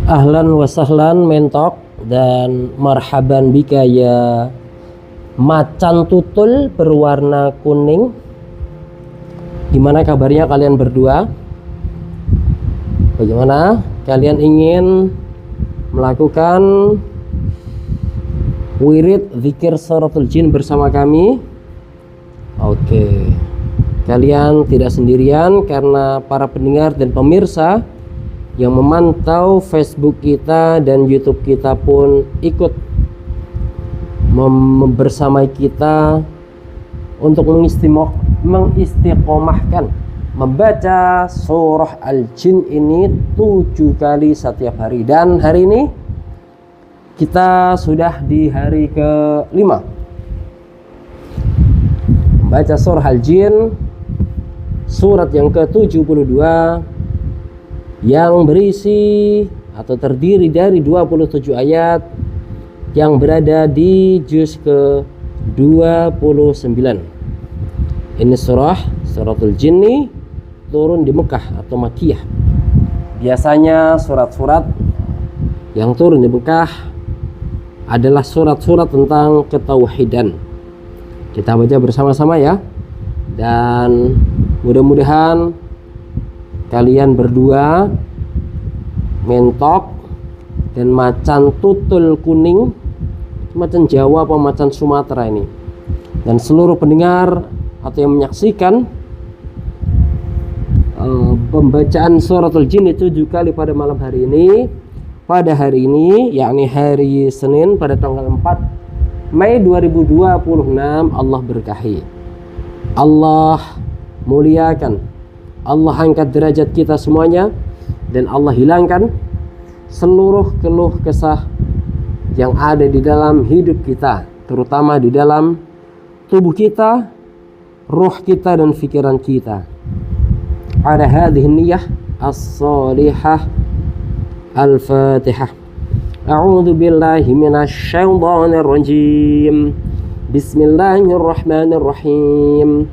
Ahlan wa sahlan mentok dan marhaban bika ya macan tutul berwarna kuning. Gimana kabarnya kalian berdua? Bagaimana? Kalian ingin melakukan wirid zikir suratul jin bersama kami? Oke. Kalian tidak sendirian karena para pendengar dan pemirsa yang memantau Facebook kita dan YouTube kita pun ikut bersamai kita untuk mengistiqomahkan membaca surah Al-Jin ini 7 kali setiap hari. Dan hari ini kita sudah di hari ke-5 membaca surah Al-Jin, surat yang ke-72 yang berisi atau terdiri dari 27 ayat yang berada di juz ke-29. Ini suratul Jinni turun di Mekah atau Makkiyah. Biasanya surat-surat yang turun di Mekah adalah surat-surat tentang ketauhidan. Kita baca bersama-sama ya. Dan mudah-mudahan kalian berdua mentok dan macan tutul kuning, macan Jawa apa macan Sumatera ini, dan seluruh pendengar atau yang menyaksikan pembacaan suratul Jin itu 7 kali pada malam hari ini, pada hari ini yakni hari Senin pada tanggal 4 Mei 2026. Allah berkahi, Allah muliakan, Allah angkat derajat kita semuanya, dan Allah hilangkan seluruh keluh kesah yang ada di dalam hidup kita, terutama di dalam tubuh kita, ruh kita dan pikiran kita. Ada hadhihi niyyah as-salihah. Al-Fatihah. A'udzu billahi minasy syaithanir rajim. Bismillahirrahmanirrahim.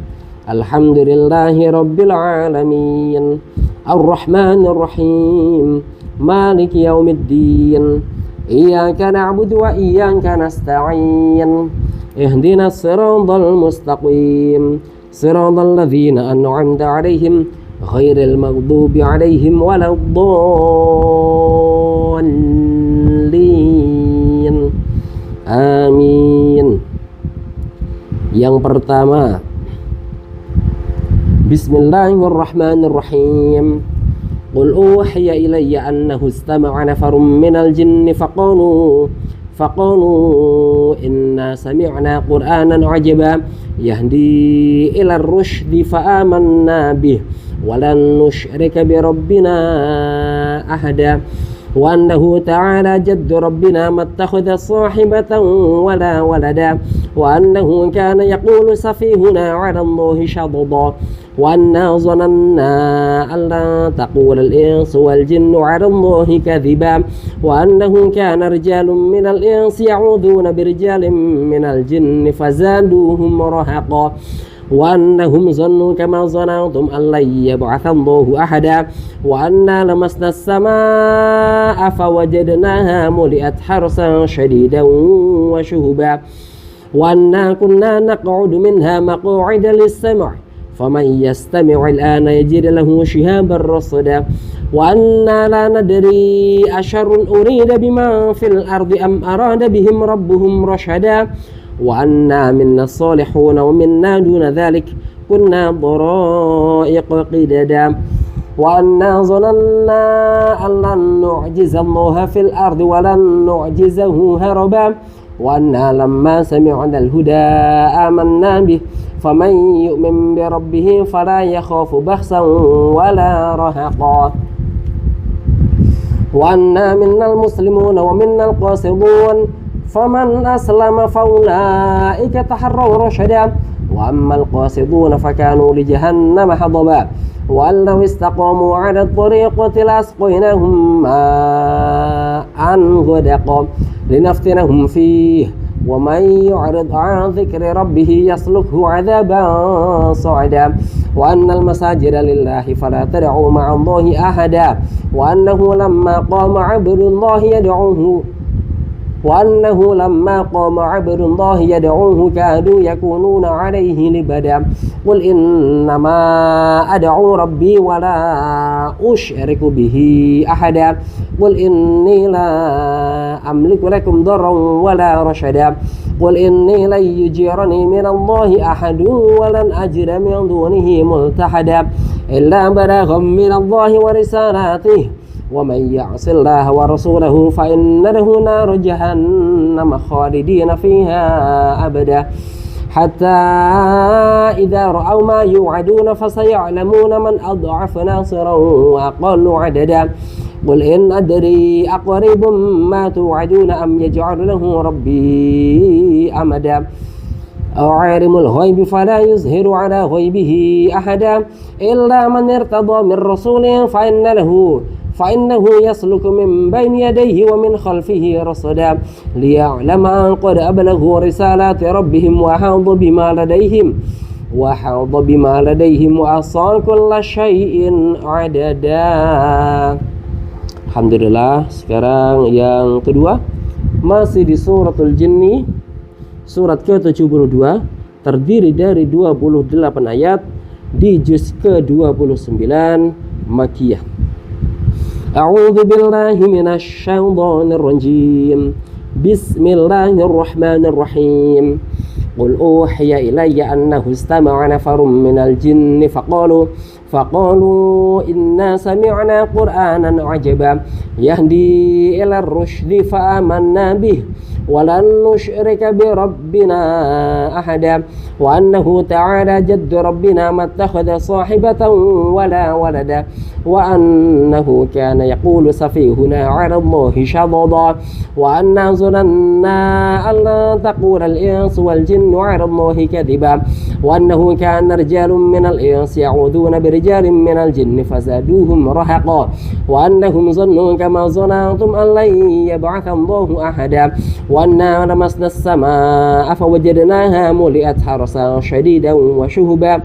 Alhamdulillahi rabbil alamin. Ar-Rahmanir Rahim. Maliki yaumiddin. Iyyaka na'budu wa iyyaka nasta'in. Ihdinas siratal mustaqim. Siratal ladzina an'amta 'alaihim ghairil maghdubi 'alaihim waladdallin. Amin. Yang pertama, Bismillahirrahmanirrahim. Qul uhiya ilayya annahu istama'a nafarun minal jinni faqalu inna sami'na qur'anan 'ajaba yahdi ila ar-rusydi fa amanna bih wa lan nusyrika bi rabbina ahada wa annahu ta'ala jaddu rabbina mattakhadha sahibatan wala walada wa annahu kana yaqulu safihuna 'ala Allahi shadada wa anna zananna an la taqula al-insu wal jinnu 'ala Allahi kadhiba wa annahu kana rijalun minal insi ya'uduna birijalin minal jinni fazaduhum rahaqa wa annahum zannu kama zanantum an lan yab'atha Allahu ahada wa anna lamasna as-samaa'a fawajadnaha muli'at harsan shadidan wa shuhuba wa anna kunna naq'udu minha maq'ida lis-sam' faman yastami' al-ana yajid lahu shihaban rasada wa anna la nadri asharrun urida biman fil ardi am arada bihim rabbuhum rashada wa anna minna as-salihun wa minna duna dhalik kunna dara'iqa qidada wa anna zananna an lan nu'jiza Allaha fil ardi wa lan nu'jizahu haraba wa anna lamma sami'na al-huda amanna bih faman yu'min bi rabbih fala yakhafu bakhsan wala rahaqa wa anna minnal muslimun wa minnal qasidun faman aslama faulaika taharraw rashada wa ammal qasidun fakanu li jahannama hadaba wa law istaqamu 'ala at-tariqati lasqaynahum ma'an ghadaqa linaftinahum fihi ومن يعرض عن ذكر ربه يسلكه عذابا صعدا وأن المساجد لله فلا تدعوا مع الله أحدا وأنه لما قام عبد الله يدعوه كادوا يكونون عليه لبدا قل إنما أدعو ربي ولا أشرك به أحدا قل إني لا أملك لكم ضرا ولا رشدا قل إني لن يجيرني من الله أحد ولن أجد من دونه ملتحدا إلا بلاغا من الله ورسالاته ومن يعص الله ورسوله فإن له نار جهنم خالدين فيها أبدا حتى إذا رأوا ما يوعدون فسيعلمون من أضعف ناصرا وأقل عددا قل إن أدري أقريب ما توعدون أم يجعل له ربي أمدا أو عالم الغيب فلا يظهر على غيبه أحدا إلا من ارتضى من رسول فإنه يسلك من بين يديه ومن خلفه رصدا ليعلم أن قد أبلغوا رسالات ربهم وحاط بما لديهم وأحصى كل شيء عددا. Alhamdulillah. Sekarang yang kedua masih di suratul Jinni, surat ke-72, terdiri dari 28 ayat di juz ke-29 Makkiyah. A'udzu billahi minasy syaithanir rajim. Bismillahirrahmanirrahim. Qul uhiya ilayya annahu istama'a nafarun minal jinni فقالوا إنا سمعنا قرآنا عجبا يهدي إلى الرشد فآمنا به ولن نشرك بربنا أحدا وأنه تعالى جد ربنا ما اتخذ صاحبة ولا ولدا وأنه كان يقول سفيهنا على الله شططا وأنا ظننا أن لا تقول الإنس والجن على الله كذبا وأنه كان رجال من الإنس يعوذون برجال من الجن فزادوهم رهقا وأنهم ظنوا كما ظننتم أن لن يبعث الله أحدا وأنا لمسنا السماء فوجدناها ملئت حرسا شديدا وشهبا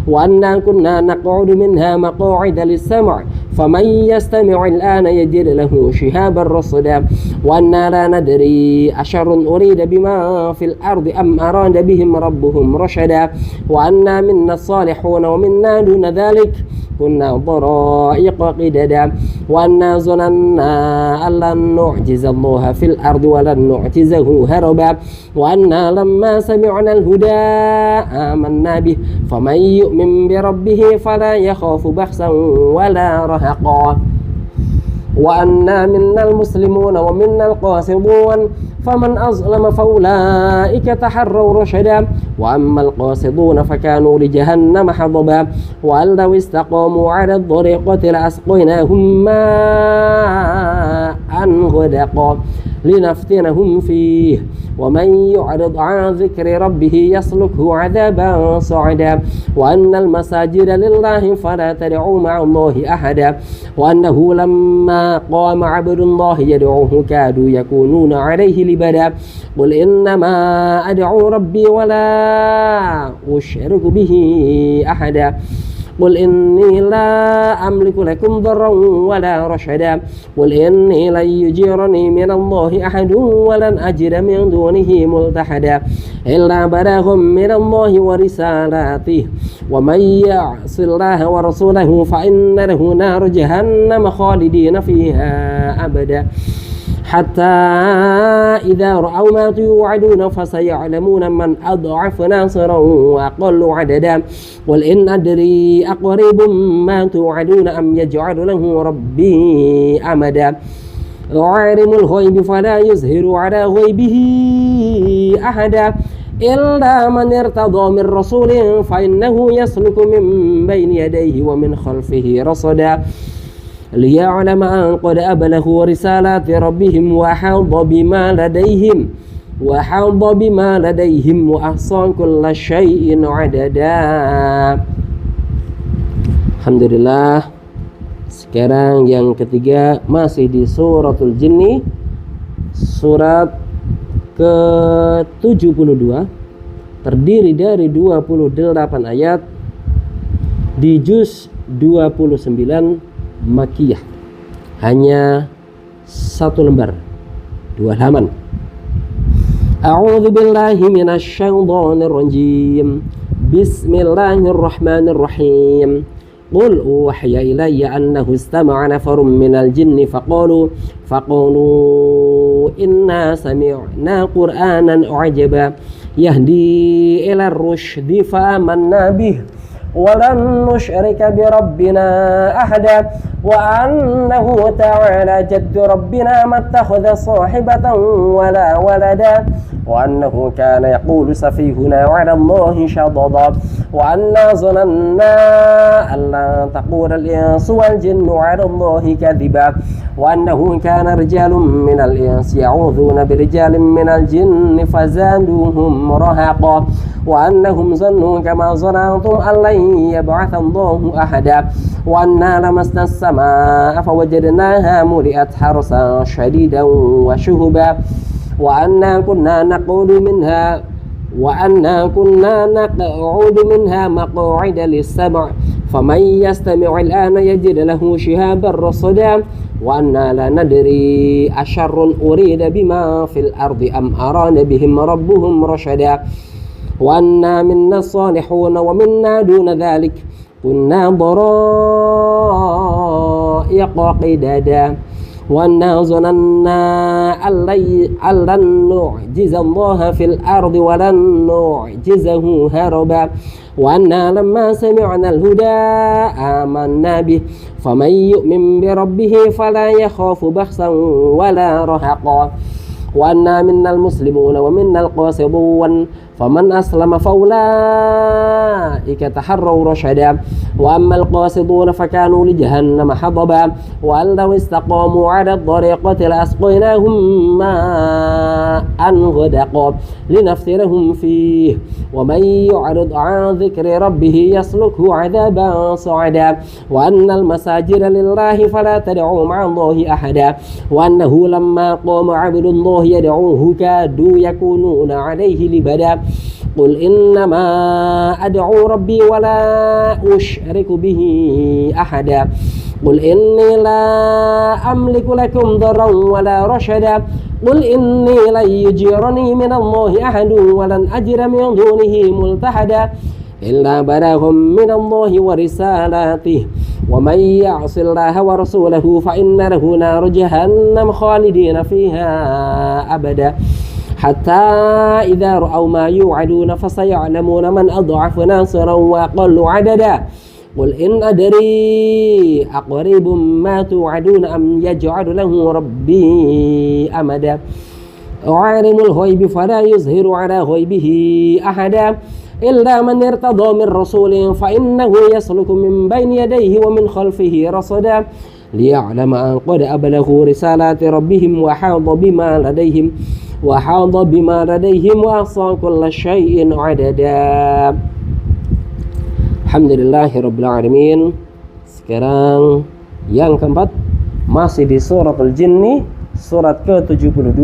وأنا كنا نقعد منها مقاعد للسمع فمن يستمع الآن يجد له شهابا رصدا وأنا لا ندري أشر أريد بما في الأرض أم أراد بهم ربهم رشدا وأنا منا الصالحون ومنا دون ذلك كنا ضرائق قددا وأنا ظننا أن لن نعجز الله في الأرض ولن نعجزه هربا وأنا لما سمعنا الهدى آمنا به فمن يؤمن بربه فلا يخاف بخسا ولا رهقا وأنا منا المسلمون ومنا القاسطون فمن أظلم فأولئك تحروا رشدا وأما القاسطون فكانوا لجهنم حطبا وأن لو استقاموا على الطريقة لأسقيناهم ماء غدقا لنفتنهم فيه ومن يعرض عن ذكر ربه يسلكه عذابا صعدا وأن المساجد لله فلا تدعوا مع الله أحدا وأنه لما قام عبد الله يدعوه كادوا يكونون عليه لبدا قل إنما أدعو ربي ولا أشرك به أحدا قل إني لا أملك لكم ضرا ولا رشدا قل إني لن يجيرني من الله أحد ولن أجد من دونه ملتحدا إلا بلاغا من الله ورسالاته ومن يعص الله ورسوله فإن له نار جهنم خالدين فيها أبدا حتى إذا رأوا ما توعدون فسيعلمون من أضعف ناصرا وأقل عددا قل إن أدري أقريب ما توعدون أم يجعل له ربي أمدا عالم الغيب فلا يظهر على غيبه أحدا إلا من ارتضى من رسول فإنه يسلك من بين يديه ومن خلفه رصدا ليعلم أن قد أبلغوا رسالات ربهم وحاط بما لديهم وأحصى كل شيء عددا. Alhamdulillah. Sekarang yang ketiga masih di suratul Jinni, surat ke-72, terdiri dari 28 ayat, di juz 29 Makiyah, hanya 1 lembar, 2 halaman. A'udzu billahi minasy syaithanir rajim. Bismillahirrahmanirrahim. Qul uhiya ilayya annahu istama'a nafarun minal jinni faqalu inna sami'na qur'anan u'jaba yahdi ila ar-rusydi fa amanna bih ولن نشرك بربنا أحدا وأنه تعالى جد ربنا ما اتخذ صاحبة ولا ولدا وأنه كان يقول سفيهنا على الله شططا وأنا ظننا أن لا تقول الإنس والجن على الله كذبا وأنه كان رجال من الإنس يعوذون برجال من الجن فزادوهم رهقا وأنهم ظنوا كما ظننتم أن لن يبعث الله أحدا وأنا لمسنا السماء فوجدناها ملئت حرسا شديدا وشهبا وأنا كنا نقعد منها مقاعد للسمع فمن يستمع الآن يجد له شهابا رصدا وأنا لا ندري أشر أريد بما في الأرض أم أراد بهم ربهم رشدا وأنا منا الصالحون ومنا دون ذلك كنا ضرائق قددا وأنا ظننا أن لن نعجز الله في الأرض ولن نعجزه هربا وأنا لما سمعنا الهدى آمنا به فمن يؤمن بربه فلا يخاف بخسا ولا رهقا وأنا منا المسلمون ومنا القاسطون فمن أسلم فأولئك تحروا رشدا وأما القاسطون فكانوا لجهنم حطبا وأن لو استقاموا على الطريقة لأسقيناهم ماء غدقا لنفتنهم فيه ومن يعرض عن ذكر ربه يسلكه عذابا صعدا وأن المساجد لله فلا تدعوا مع الله أحدا وأنه لما قام عبد الله يدعوه كادوا يكونون عليه لبدا قل إنما أدعو ربي ولا أشرك به أحدا قل إني لا أملك لكم ضرا ولا رشدا قل إني لن يجيرني من الله أحد ولن أجد من دونه ملتحدا إلا بلاغ من الله ورسالاته ومن يعص الله ورسوله فإن له نار جهنم خالدين فيها أبدا حتى إذا رأوا ما يوعدون فسيعلمون من أضعف ناصرا وأقل عددا قل إن أدري أقريب ما توعدون أم يجعل له ربي أمدا عالم الغيب فلا يظهر على غيبه أحدا إلا من ارتضى من رسول فإنه يسلك من بين يديه ومن خلفه رصدا ليعلم أن قد أبلغوا رسالات ربهم وحاض بما لديهم وأحصى كل شيء عددا. Alhamdulillahirrabbilalamin. Sekarang yang keempat, masih di suratul Jinni, surat ke-72,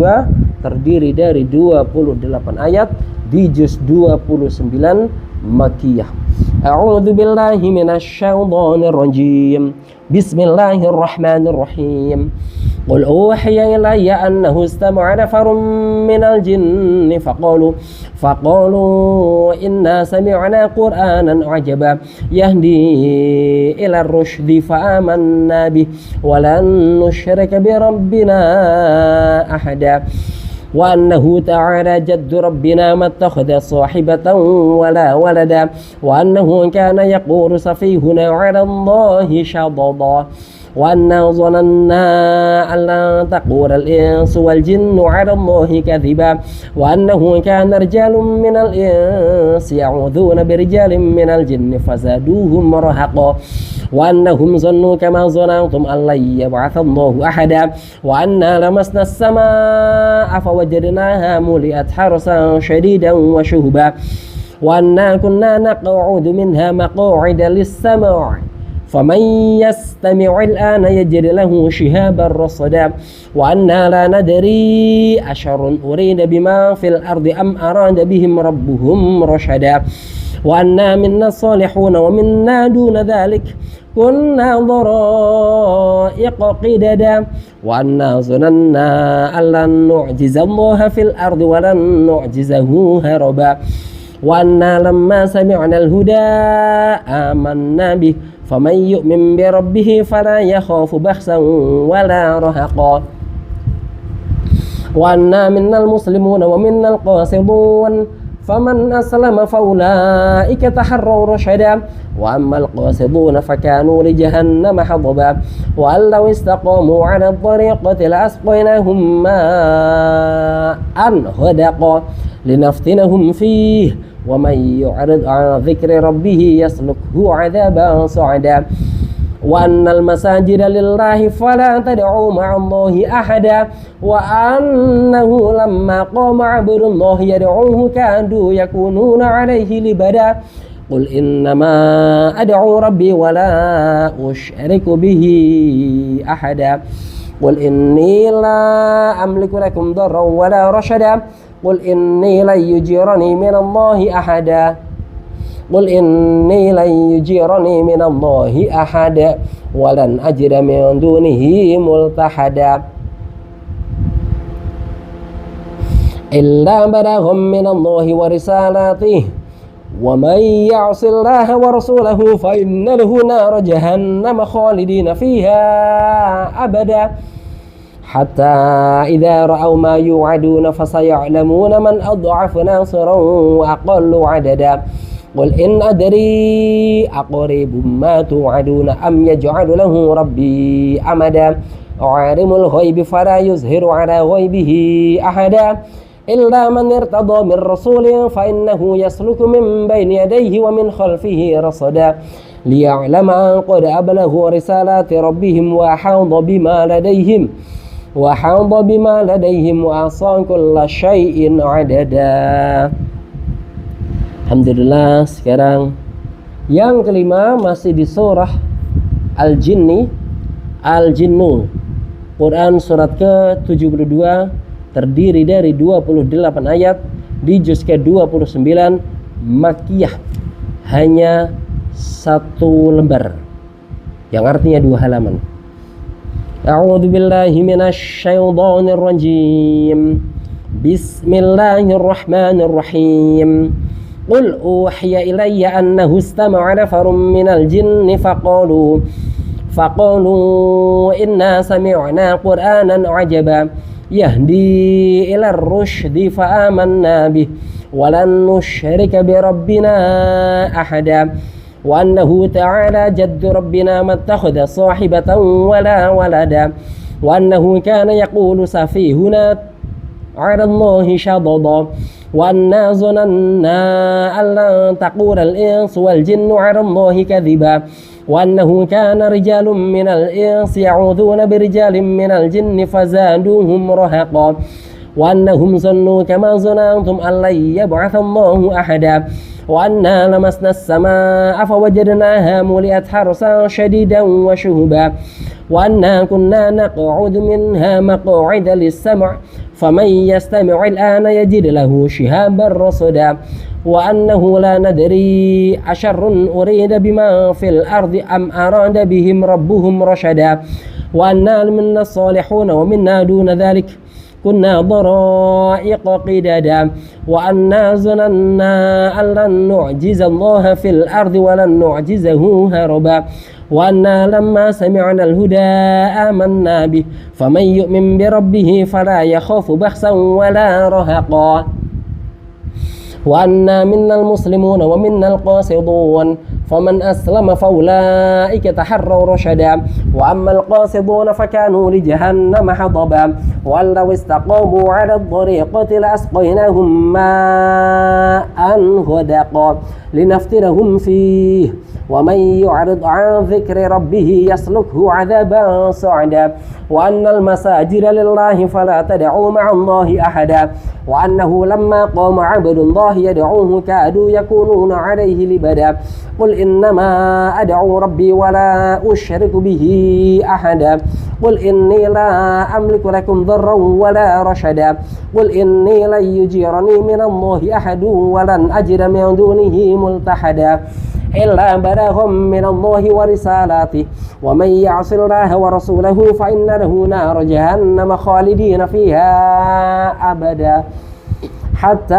terdiri dari 28 ayat, di juz 29 Makiyah. A'udzu billahi minasy syaithanir rajim. Bismillahirrahmanirrahim. قل أوحي إلي أنه استمع نفر من الجن فقالوا إنا سمعنا قرآنا عجبا يهدي إلى الرشد فآمنا به ولن نشرك بربنا أحدا وأنه تعالى جد ربنا ما اتخذ صاحبة ولا ولدا وأنه كان يقول سفيهنا على الله شططا وأنا ظننا أن لا تقول الإنس والجن على الله كذبا وأنه كان رجال من الإنس يعوذون برجال من الجن فزادوهم رهقا وأنهم ظنوا كما ظننتم أن لن يبعث الله أحدا وأنا لمسنا السماء فوجدناها ملئت حرسا شديدا وشهبا وأنا كنا نقعد منها مقاعد للسمع فمن يستمع الآن يجد له شهابا رصدا وأنا لا ندري أشر أريد بما في الأرض أم أراد بهم ربهم رشدا وأنا منا الصالحون ومنا دون ذلك كنا ضرائق قددا وأنا ظننا أن لن نعجز الله في الأرض ولن نعجزه هربا وأنا لما سمعنا الهدى آمنا به فمن يؤمن بربه فلا يخاف بخسا ولا رهقا وأنا منا المسلمون ومنا القاسطون فمن أسلم فأولئك تحروا رشدا وأما القاسطون فكانوا لجهنم حطبا وأن لو استقاموا على الطريقة لأسقيناهم ماء غدقا لنفتنهم فيه ومن يعرض عن ذكر ربه يسلكه عذابا صعدا وأن المساجد لله فلا تدعوا مع الله أحدا وأنه لما قام عبد الله يدعوه كادوا يكونون عليه لبدا قل إنما أدعو ربي ولا أشرك به أحدا قل إني لا أملك لكم ضرا ولا رشدا قل إني لن يجيرني من الله أحدا قل إني لن يجيرني من الله أحد ولن أجد من دونه ملتحدا إلا بلاغا من الله ورسالاته ومن يعص الله ورسوله فإن له نار جهنم خالدين فيها أبدا حتى إذا رأوا ما يوعدون فسيعلمون من أضعف ناصرا وأقل عددا قل إن أدري أقريب ما توعدون أم يجعل له ربي أمدا عالم الغيب فلا يظهر على غيبه أحدا إلا من ارتضى من رسول فإنه يسلك من بين يديه ومن خلفه رصدا ليعلم أن قد أبلغوا رسالات ربهم وأحاط بما لديهم وأحصى كل شيء عددا. Alhamdulillah. Sekarang yang kelima masih di surah Al-Jinnu, Quran surat ke-72, terdiri dari 28 ayat, di juz ke-29, Makkiyah, hanya satu lembar, yang artinya 2 halaman. A'udzu billahi minasy syaithanir rajim. Bismillahirrahmanirrahim. Qul uhiya ilayya annahu istama'a nafarun minal jinni faqalu inna sami'na qur'anan 'ajaba yahdi ilar rusydi fa amanna bih wa lan nusyrika bi rabbina ahada wa annahu ta'ala jaddu rabbina mattakhadha sahibatan wala walada wa annahu kana yaqulu safihuna 'ala Allahi shadada wa anna zananna an lan taqula al-insu wal jinnu 'ala Allahi kadhiba wa annahu kana rijalun minal insi ya'udhuna birijalin minal jinni fazaduhum rahaqa wa annahum zannu kama zanantum an lan yab'atha Allahu ahada wa anna lamasna as-samaa'a fawajadnaha muli'at harsan shadidan wa shuhuba wa anna kunna naq'udu minha maq'ida lis-sam' faman yastami' al-ana yajid lahu shihaban rasada wa annahu la nadri asharrun urida bima fil ardi am arada bihim rabbuhum rashada wa anna minna as-salihun wa minna duna dhalik kunna dara'iqa qidada wa anna zananna an lan nu'jiza Allah fil ardi wa lan nu'jizahu haraba wa anna lamma sami'na al-huda amanna bih faman yu'min bi rabbih fala yakhafu bakhsan wala rahaqa wa anna minnal muslimuna wa minnal qasidun faman aslama faulaika taharraw rashada wa ammal qasidun fakanu li jahannama hadaba wa law istaqamu 'ala ad-dariqati la asqaynahum ma'an ghadaqa linaftinahum fihi wa man yu'rid 'an dhikri rabbih yaslukhu 'adhaban sa'ada wa annal masajida lillahi fala tad'u ma'a Allahi ahada wa annahu lamma qama 'abdullahi yad'uhu kadu yakununa 'alayhi libada qul إنما أدعو ربي ولا أشرك به أحدا قل إني لا أملك لكم ضرا ولا رشدا قل إني لن يجيرني من الله أحد ولن أجد من دونه ملتحدا إلا بلاغا من الله ورسالاته ومن يعص الله ورسوله فإن له نار جهنم خالدين فيها أبدا حتى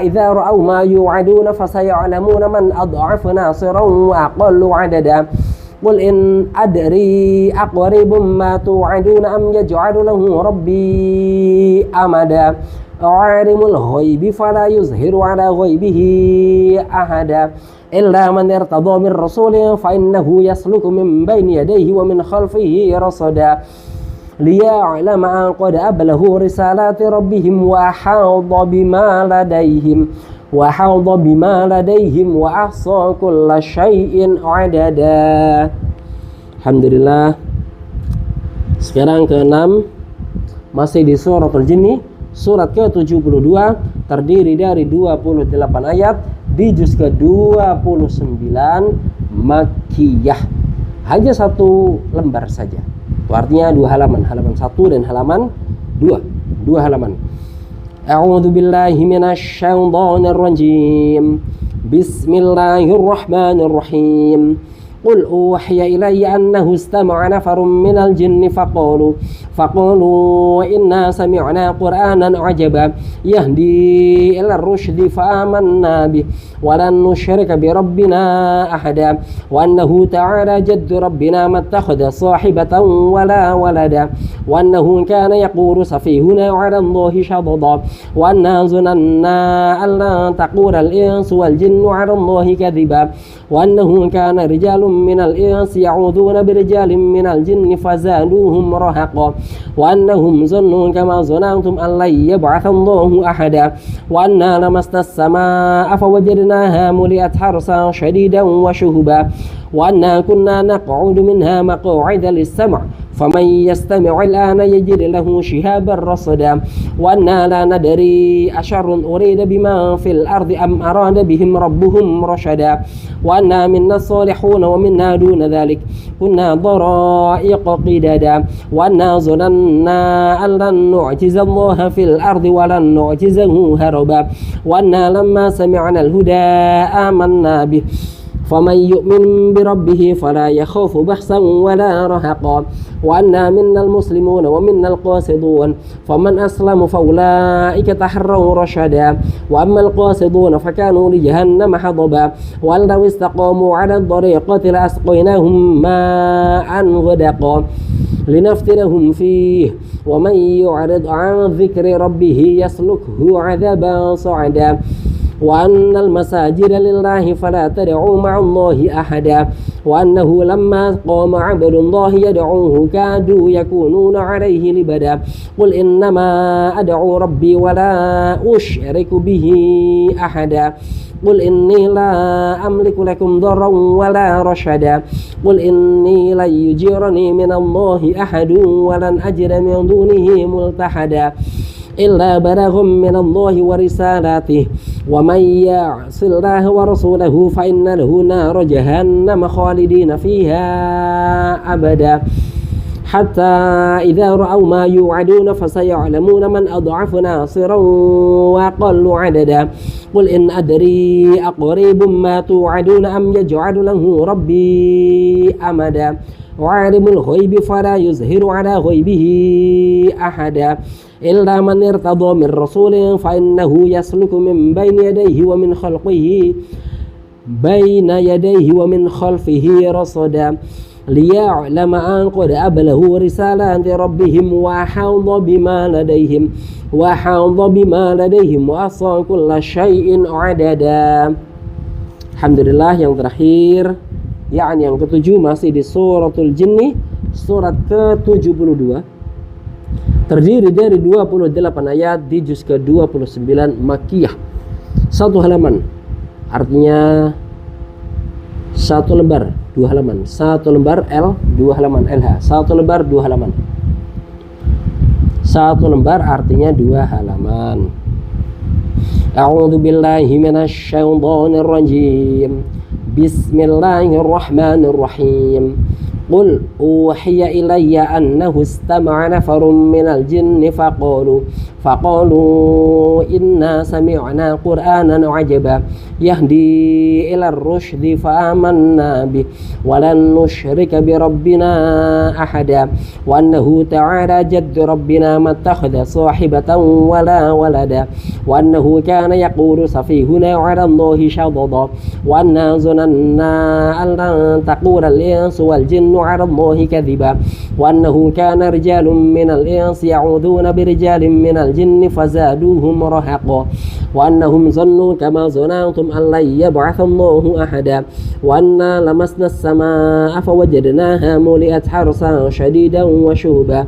إذا رأوا ما يوعدون فسيعلمون من أضعف ناصرا وأقل عددا قل إن أدري أقرب ما توعدون أم يجعل له ربي أمدا عالم الغيب فلا يظهر على غيبه أحدا إلا من ارتضى من رسول فإنه يسلك من بين يديه ومن خلفه رصدا ليعلم أن قد أبلغوا رسالات ربهم وأحاط بما لديهم وأحصى كل شيء عددا. Alhamdulillah. Sekarang ke-6 masih di suratul Jinni, surat ke-72, terdiri dari 28 ayat di juz ke-29 Makkiyah. Hanya satu lembar saja. Itu artinya 2 halaman, halaman 1 dan halaman 2. 2 halaman. A'udzu billahi minasy syaithanir rajim. Bismillahirrahmanirrahim. قل أوحي إلي أنه استمع نفر من الجن فقالوا إنا سمعنا قرآنا عجبا يهدي إلى الرشد فآمنا به ولن نشرك بربنا أحدا وأنه تعالى جد ربنا ما اتخذ صاحبة ولا ولدا وأنه كان يقول سفيهنا على الله شططا وأنا ظننا أن لن تقول الإنس والجن على الله كذبا وأنه كان رجال من الإنس يعوذون برجال من الجن فزادوهم رهقا وأنهم ظنوا كما ظننتم أن لن يبعث الله أحدا وأنا لمسنا السماء فوجدناها ملئت حرسا شديدا وشهبا وأنا كنا نقعد منها مقاعد للسمع فمن يستمع الآن يجد له شهابا رصدا وأنا لا ندري أشر أريد بما في الأرض أم أراد بهم ربهم رشدا وأنا منا الصالحون ومنا دون ذلك كنا ضرائق قددا وأنا ظننا أن لن نعجز الله في الأرض ولن نعجزه هربا وأنا لما سمعنا الهدى آمنا به فمن يؤمن بربه فلا يخاف بخسا ولا رهقا وأنا منا المسلمون ومنا القاسطون فمن أسلم فأولئك تحروا رشدا وأما القاسطون فكانوا لجهنم حطبا وأن لو استقاموا على الطريقة لأسقيناهم ماء غدقا لنفتنهم فيه ومن يعرض عن ذكر ربه يسلكه عذابا صعدا وأن المساجد لله فلا تدعوا مع الله أحدا وأنه لما قام عبد الله يدعوه كادوا يكونون عليه لبدا قل إنما أدعو ربي ولا أشرك به أحدا قل إني لا أملك لكم ضرا ولا رشدا قل إني لن يجيرني من الله أحد ولن أجد من دونه ملتحدا إلا بلاغ من الله ورسالاته ومن يعص الله ورسوله فإن له نار جهنم خالدين فيها أبدا حتى إذا رأوا ما يوعدون فسيعلمون من أضعف ناصرا وأقل عددا قل إن أدري أقريب ما توعدون أم يجعل له ربي أمدا عالم الغيب فلا يظهر على غيبه أحدا إلا من ارتضى من رسول فإنه يسلك من بين يديه ومن خلفه رصدا ليعلم أن قد أبلغوا رسالات ربهم وأحاط بما لديهم وأحصى كل شيء عددا. Alhamdulillah, yang terakhir yakni yang ke-7 masih di suratul Jinni, surat ke-72, terdiri dari 28 ayat di juz ke-29 Makkiyah. 1 halaman, artinya 1 lembar 2 halaman, 1 lembar L 2 halaman LH, 1 lembar 2 halaman, 1 lembar artinya 2 halaman. A'udzu billahi minasy syaithanir rajim. بسم الله الرحمن الرحيم قل أوحي إلي أنه استمع نفر من الجن فقالوا إنا سمعنا قرآنا عجبا يهدي إلى الرشد فآمنا به ولن نشرك بربنا أحدا وأنه تعالى جد ربنا ما اتخذ صاحبة ولا ولدا وأنه كان يقول سفيهنا على الله شططا وأنا ظننا أن لن تقول الإنس والجن على الله كذبا وأنه كان رجال من الإنس يعوذون برجال من الجن فزادوهم رهقا وأنهم ظنوا كما ظننتم أن لن يبعث الله أحدا وأنا لمسنا السماء فوجدناها ملئت حرسا شديدا وشهبا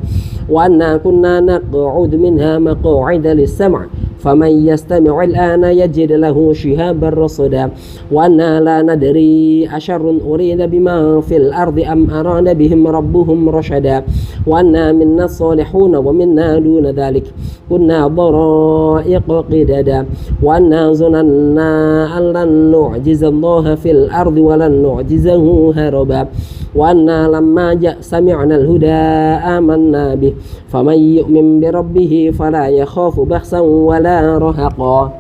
وأنا كنا نقعد منها مقاعد للسمع فمن يستمع الآن يجد له شهابا رصدا وأنا لا ندري أشر أريد بما في الأرض أم أراد بهم ربهم رشدا وأنا منا الصالحون ومنا دون ذلك كنا ضرائق قددا وأنا ظننا أن لن نعجز الله في الأرض ولن نعجزه هربا وأنا لما سمعنا الهدى آمنا به فمن يؤمن بربه فلا يخاف بخسا ولا رهقا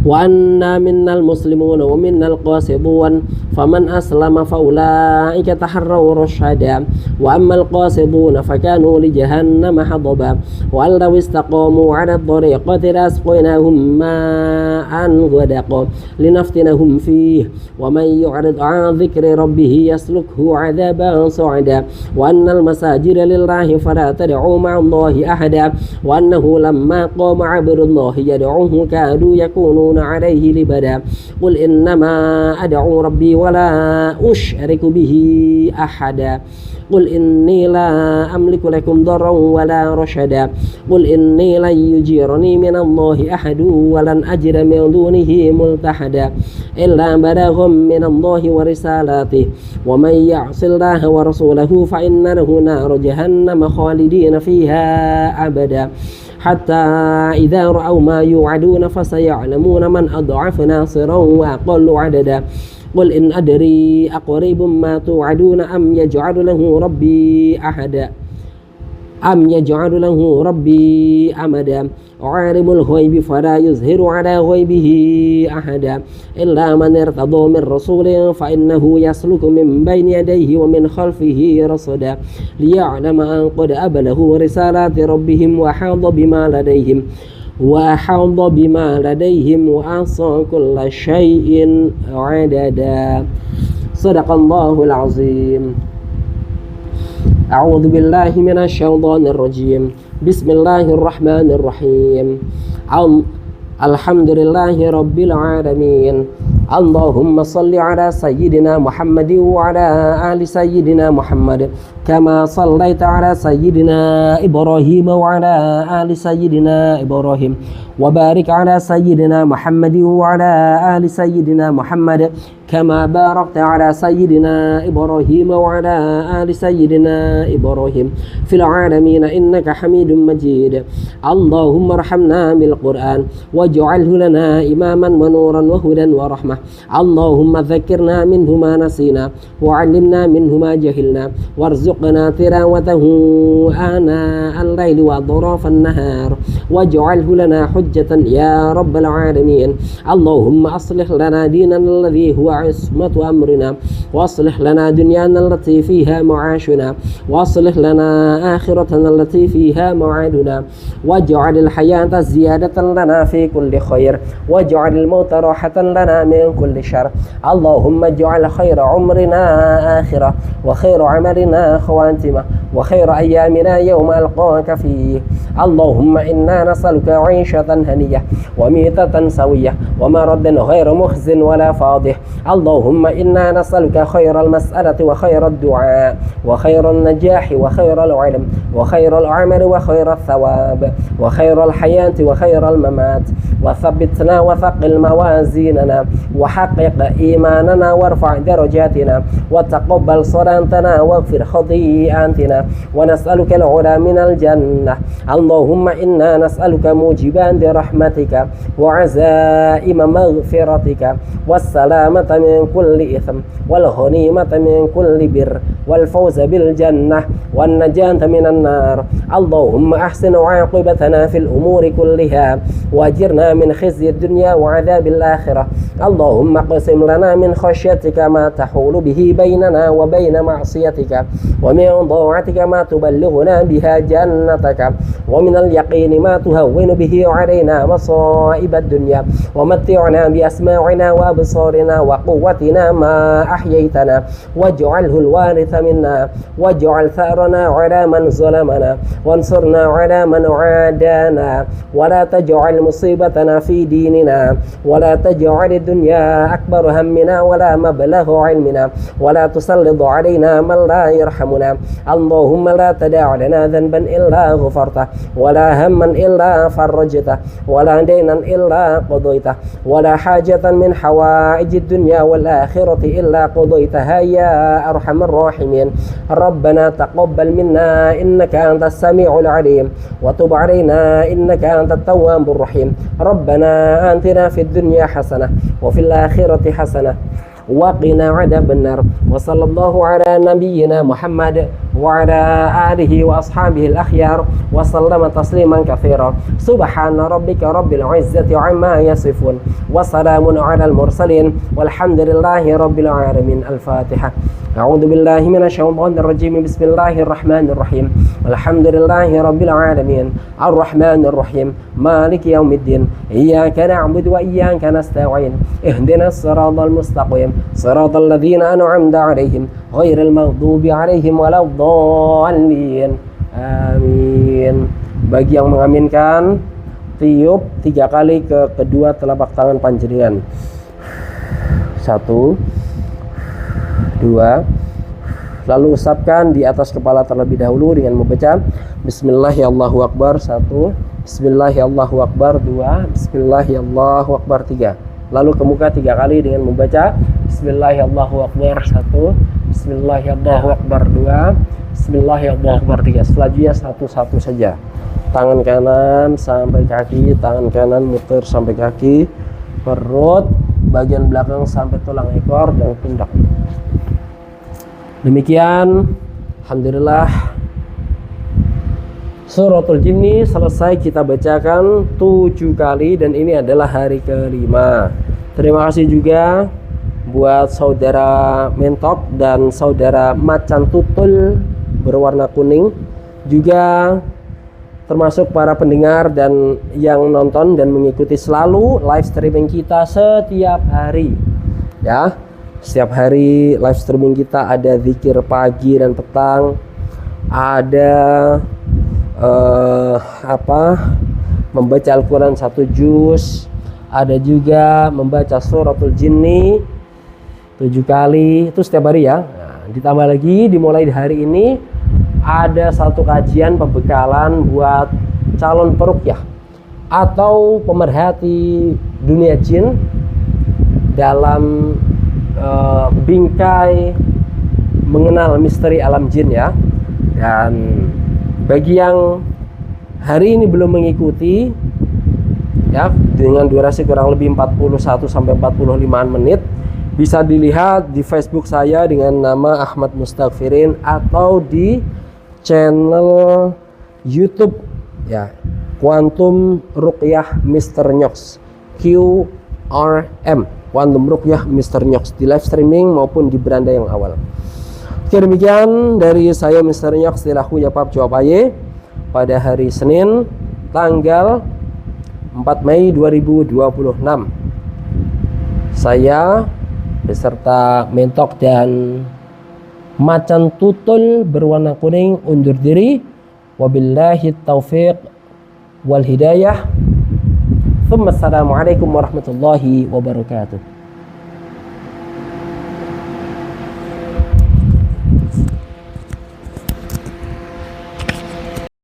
وأنا منا المسلمون ومنا القاسطون فمن أسلم فأولئك تحروا رشدا وأما القاسطون فكانوا لجهنم حطبا وأن لو استقاموا على الطريقة لأسقيناهم ماء غدقا لنفتنهم فيه ومن يعرض عن ذكر ربه يسلكه عذابا صعدا وأن المساجد لله فلا تدعوا مع الله أحدا وأنه لما قام عبد الله يدعوه كادوا يكونون عليه لبدا قل إنما أدعو ربي ولا أشرك به أحدا قل إني لا أملك لكم ضرا ولا رشدا قل إني لن يجيرني من الله أحد ولن أجد من دونه ملتحدا إلا بلاغ من الله ورسالاته ومن يعص الله ورسوله فإن له نار جهنم خالدين فيها أبدا حتى إذا رأوا ما يوعدون فسيعلمون من أضعف ناصرا وأقل عددا قل إن أدري أقريب ما توعدون أم يجعل له ربي أمدا عالم الغيب فلا يظهر على غيبه أحدا إلا من ارتضى من رسول فإنه يسلك من بين يديه ومن خلفه رصدا ليعلم أن قد أبلغوا رسالات ربهم وأحاط بما لديهم وأحصى كل شيء عددا صدق الله العظيم. أعوذ بالله من الشيطان الرجيم. بسم الله الرحمن الرحيم. الحمد لله رب العالمين. اللهم صل على سيدنا محمد وعلى آل سيدنا محمد كما صليت على سيدنا إبراهيم وعلى آل سيدنا إبراهيم وبارك على سيدنا محمد وعلى آل سيدنا محمد كما باركت على سيدنا إبراهيم وعلى آل سيدنا إبراهيم في العالمين إنك حميد مجيد. اللهم ارحمنا بالقرآن واجعله لنا إماما ونورا وهدى ورحمة. اللهم ذكرنا منه ما نسينا وعلمنا منه ما جهلنا وارزقنا تلاوته آناء الليل وأطراف النهار واجعله لنا حجة يا رب العالمين. اللهم أصلح لنا ديننا الذي هو عصمة أمرنا واصلح لنا دنيانا التي فيها معاشنا واصلح لنا آخرتنا التي فيها معادنا واجعل الحياة زيادة لنا في كل خير واجعل الموت راحة لنا من كل شر. اللهم اجعل خير عمرنا آخرة وخير عملنا خواتمة وخير أيامنا يوم ألقاك فيه. اللهم إنا نسألك عيشة هنية وميتة سوية ومردا غير مخز ولا فاضح. اللهم إنا نسألك خير المسألة وخير الدعاء وخير النجاح وخير العلم وخير العمل وخير الثواب وخير الحياة وخير الممات وثبتنا وثقل موازيننا وحقق إيماننا وارفع درجاتنا وتقبل صلاتنا واغفر خطيئاتنا ونسألك العلا من الجنة. اللهم إنا نسألك موجبات رحمتك وعزائم مغفرتك والسلامة من كل إثم والغنيمة من كل بر والفوز بالجنة والنجاة من النار. اللهم أحسن عاقبتنا في الأمور كلها وأجرنا من خزي الدنيا وعذاب الآخرة. اللهم اقسم لنا من خشيتك ما تحول به بيننا وبين معصيتك ومن طاعتك ما تبلغنا بها جنتك ومن اليقين ما تهون به علينا مصائب الدنيا ومتعنا بأسماعنا وأبصارنا وقوتنا ما أحييتنا واجعله الوارث منا واجعل ثأرنا على من ظلمنا وانصرنا على من عادانا ولا تجعل مصيبتنا في ديننا ولا تجعل الدنيا أكبر همنا ولا مبلغ علمنا ولا تسلط علينا من لا يرحمنا. اللهم لا تدع لنا ذنبا إلا غفرته ولا هما إلا فرجته ولا دينا إلا قضيته ولا حاجة من حوائج الدنيا والآخرة إلا قضيتها يا أرحم الراحمين. ربنا تقبل منا إنك أنت السميع العليم وتب علينا إنك أنت التواب الرحيم. ربنا آتنا في الدنيا حسنة وفي الآخرة حسنة وقنا عذاب النار. وصلى الله على نبينا محمد وعلى آله وأصحابه الأخيار وسلم تسليما كثيرا. سبحان ربك رب العزة عما يصفون وسلام على المرسلين والحمد لله رب العالمين. الفاتحة. أعوذ بالله من الشيطان الرجيم. بسم الله الرحمن الرحيم. الحمد لله رب العالمين الرحمن الرحيم مالك يوم الدين إياك نعبد وإياك نستعين اهدنا الصراط المستقيم صراط الذين أنعمت عليهم غير المغضوب عليهم ولا الضالين. Amin. Bagi yang mengaminkan, tiup 3 kali ke kedua telapak tangan panjenengan. 1, 2, lalu usapkan di atas kepala terlebih dahulu dengan membaca Bismillahirrahmanirrahim 1, Bismillahirrahmanirrahim 2, Bismillahirrahmanirrahim 3. Lalu ke muka 3 kali dengan membaca Bismillahirrahmanirrahim 1, Bismillahirrahmanirrahim 2, Bismillahirrahmanirrahim 3. Selanjutnya satu-satu saja. Tangan kanan sampai kaki, tangan kanan muter sampai kaki, perut, bagian belakang sampai tulang ekor dan pundak. Demikian, alhamdulillah, Suratul Jinni selesai kita bacakan 7 kali dan ini adalah hari ke-5. Terima kasih juga buat saudara Mentok dan saudara Macan Tutul berwarna kuning, juga termasuk para pendengar dan yang nonton dan mengikuti selalu live streaming kita setiap hari. Ya, setiap hari live streaming kita ada zikir pagi dan petang, ada membaca Al-Quran 1 juz, ada juga membaca Suratul Jinni 7 kali, itu setiap hari ya. Nah, ditambah lagi dimulai di hari ini ada 1 kajian pembekalan buat calon peruqyah atau pemerhati dunia jin dalam bingkai mengenal misteri alam jin ya. Dan bagi yang hari ini belum mengikuti ya, dengan durasi kurang lebih 41 sampai 45 menit, bisa dilihat di Facebook saya dengan nama Ahmad Mustaghfirin atau di channel YouTube ya, Quantum Ruqyah Mr. Nyox, QRM, Quantum Ruqyah Mr. Nyox, di live streaming maupun di beranda yang awal. Oke, demikian dari saya Mr. Nyox Tilahu Yapap Jawab Aye pada hari Senin tanggal 4 Mei 2026. Saya beserta Mentok dan Macan Tutul berwarna kuning undur diri. Wabillahi taufiq wal hidayah. Assalamualaikum warahmatullahi wabarakatuh.